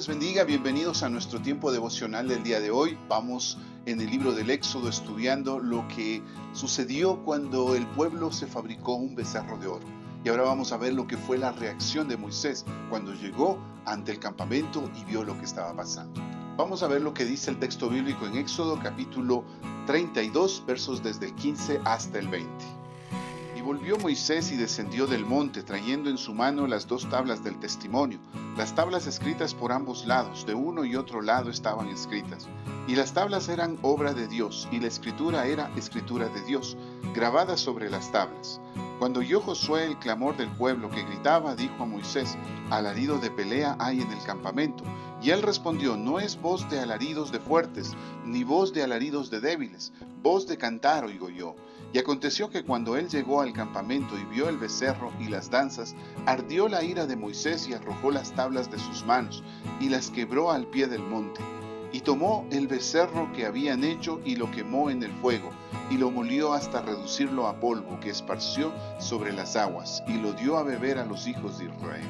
bendiga, bienvenidos a nuestro tiempo devocional del día de hoy. Vamos en el libro del Éxodo estudiando lo que sucedió cuando el pueblo se fabricó un becerro de oro. Y ahora vamos a ver lo que fue la reacción de Moisés cuando llegó ante el campamento y vio lo que estaba pasando. Vamos a ver lo que dice el texto bíblico en Éxodo capítulo 32, versos desde el 15 hasta el 20. Y volvió Moisés y descendió del monte, trayendo en su mano las 2 tablas del testimonio, las tablas escritas por ambos lados, de uno y otro lado estaban escritas. Y las tablas eran obra de Dios, y la escritura era escritura de Dios, grabada sobre las tablas. Cuando oyó Josué el clamor del pueblo que gritaba, dijo a Moisés: alarido de pelea hay en el campamento. Y él respondió: no es voz de alaridos de fuertes, ni voz de alaridos de débiles, voz de cantar oigo yo. Y aconteció que cuando él llegó al campamento y vio el becerro y las danzas, ardió la ira de Moisés y arrojó las tablas de sus manos y las quebró al pie del monte. Y tomó el becerro que habían hecho y lo quemó en el fuego, y lo molió hasta reducirlo a polvo que esparció sobre las aguas, y lo dio a beber a los hijos de Israel.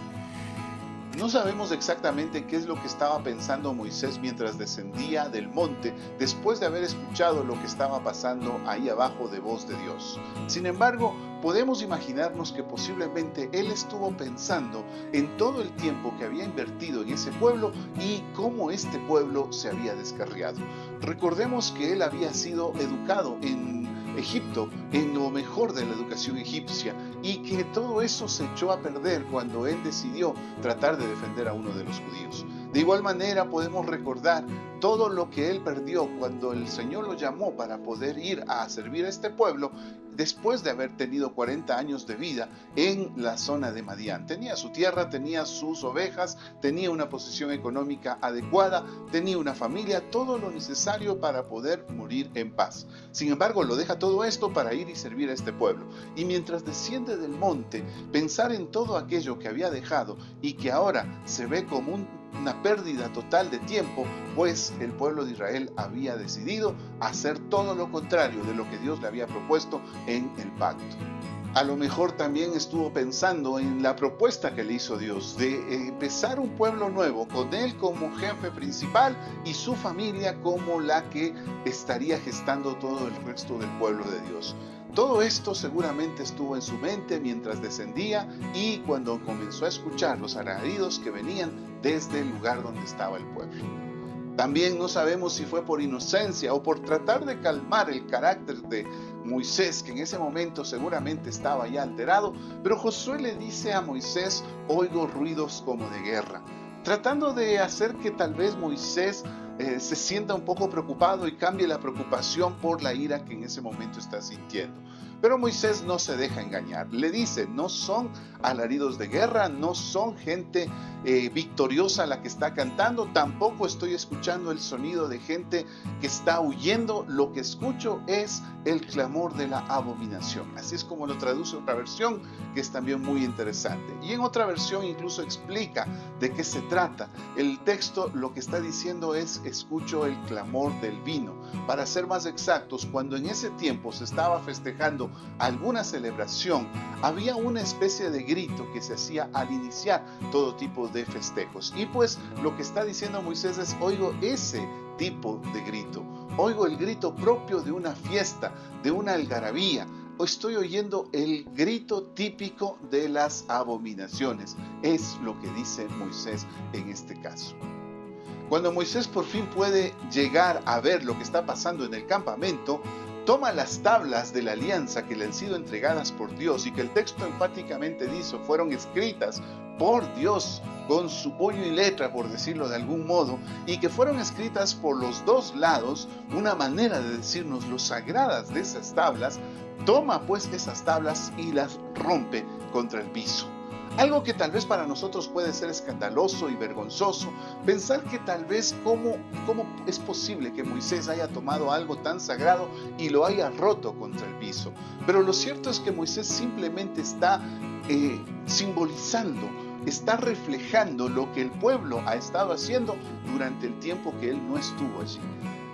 No sabemos exactamente qué es lo que estaba pensando Moisés mientras descendía del monte después de haber escuchado lo que estaba pasando ahí abajo de voz de Dios. Sin embargo, podemos imaginarnos que posiblemente él estuvo pensando en todo el tiempo que había invertido en ese pueblo y cómo este pueblo se había descarriado. Recordemos que él había sido educado en Egipto, en lo mejor de la educación egipcia, y que todo eso se echó a perder cuando él decidió tratar de defender a uno de los judíos. De igual manera podemos recordar todo lo que él perdió cuando el Señor lo llamó para poder ir a servir a este pueblo después de haber tenido 40 años de vida en la zona de Madián. Tenía su tierra, tenía sus ovejas, tenía una posición económica adecuada, tenía una familia, todo lo necesario para poder morir en paz. Sin embargo, lo deja todo esto para ir y servir a este pueblo. Y mientras desciende del monte, pensar en todo aquello que había dejado y que ahora se ve como una pérdida total de tiempo, pues el pueblo de Israel había decidido hacer todo lo contrario de lo que Dios le había propuesto en el pacto. A lo mejor también estuvo pensando en la propuesta que le hizo Dios de empezar un pueblo nuevo con él como jefe principal y su familia como la que estaría gestando todo el resto del pueblo de Dios. Todo esto seguramente estuvo en su mente mientras descendía y cuando comenzó a escuchar los alaridos que venían desde el lugar donde estaba el pueblo. También no sabemos si fue por inocencia o por tratar de calmar el carácter de Moisés, que en ese momento seguramente estaba ya alterado, pero Josué le dice a Moisés: oigo ruidos como de guerra, tratando de hacer que tal vez Moisés se sienta un poco preocupado y cambie la preocupación por la ira que en ese momento está sintiendo. Pero Moisés no se deja engañar. Le dice: no son alaridos de guerra, no son gente victoriosa la que está cantando, tampoco estoy escuchando el sonido de gente que está huyendo. Lo que escucho es el clamor de la abominación. Así es como lo traduce otra versión, que es también muy interesante. Y en otra versión incluso explica de qué se trata. El texto lo que está diciendo es: escucho el clamor del vino. Para ser más exactos, cuando en ese tiempo se estaba festejando alguna celebración, había una especie de grito que se hacía al iniciar todo tipo de festejos. Y pues lo que está diciendo Moisés es: oigo ese tipo de grito, oigo el grito propio de una fiesta, de una algarabía. Estoy oyendo el grito típico de las abominaciones. Es lo que dice Moisés en este caso. Cuando Moisés por fin puede llegar a ver lo que está pasando en el campamento, toma las tablas de la alianza que le han sido entregadas por Dios y que el texto enfáticamente dice fueron escritas por Dios con su puño y letra, por decirlo de algún modo, y que fueron escritas por los 2 lados, una manera de decirnos lo sagradas de esas tablas. Toma pues esas tablas y las rompe contra el piso. Algo que tal vez para nosotros puede ser escandaloso y vergonzoso, pensar que tal vez cómo es posible que Moisés haya tomado algo tan sagrado y lo haya roto contra el piso. Pero lo cierto es que Moisés simplemente está simbolizando, está reflejando lo que el pueblo ha estado haciendo durante el tiempo que él no estuvo allí.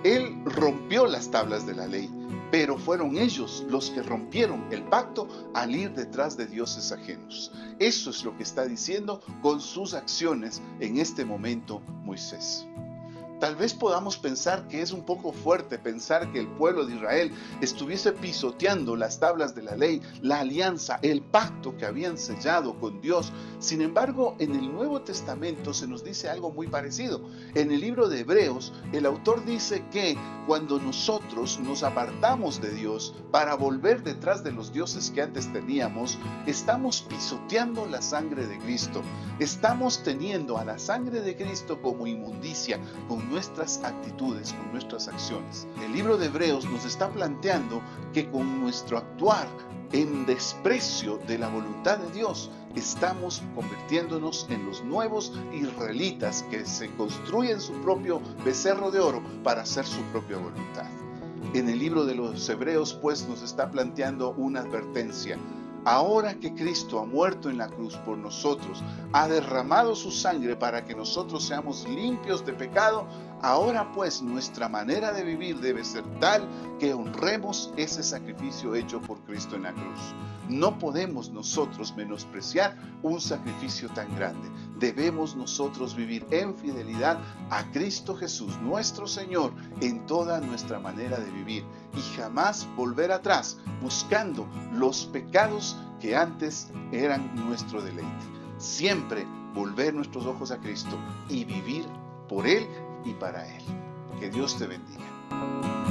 Él rompió las tablas de la ley, pero fueron ellos los que rompieron el pacto al ir detrás de dioses ajenos. Eso es lo que está diciendo con sus acciones en este momento Moisés. Tal vez podamos pensar que es un poco fuerte pensar que el pueblo de Israel estuviese pisoteando las tablas de la ley, la alianza, el pacto que habían sellado con Dios. Sin embargo, en el Nuevo Testamento se nos dice algo muy parecido. En el libro de Hebreos, el autor dice que cuando nosotros nos apartamos de Dios para volver detrás de los dioses que antes teníamos, estamos pisoteando la sangre de Cristo. Estamos teniendo a la sangre de Cristo como inmundicia, con nuestras actitudes, con nuestras acciones. El libro de Hebreos nos está planteando que con nuestro actuar en desprecio de la voluntad de Dios, estamos convirtiéndonos en los nuevos israelitas que se construyen su propio becerro de oro para hacer su propia voluntad. En el libro de los Hebreos, pues, nos está planteando una advertencia. Ahora que Cristo ha muerto en la cruz por nosotros, ha derramado su sangre para que nosotros seamos limpios de pecado, ahora pues nuestra manera de vivir debe ser tal que honremos ese sacrificio hecho por Cristo en la cruz. No podemos nosotros menospreciar un sacrificio tan grande. Debemos nosotros vivir en fidelidad a Cristo Jesús, nuestro Señor, en toda nuestra manera de vivir y jamás volver atrás buscando los pecados que antes eran nuestro deleite. Siempre volver nuestros ojos a Cristo y vivir por Él y para Él. Que Dios te bendiga.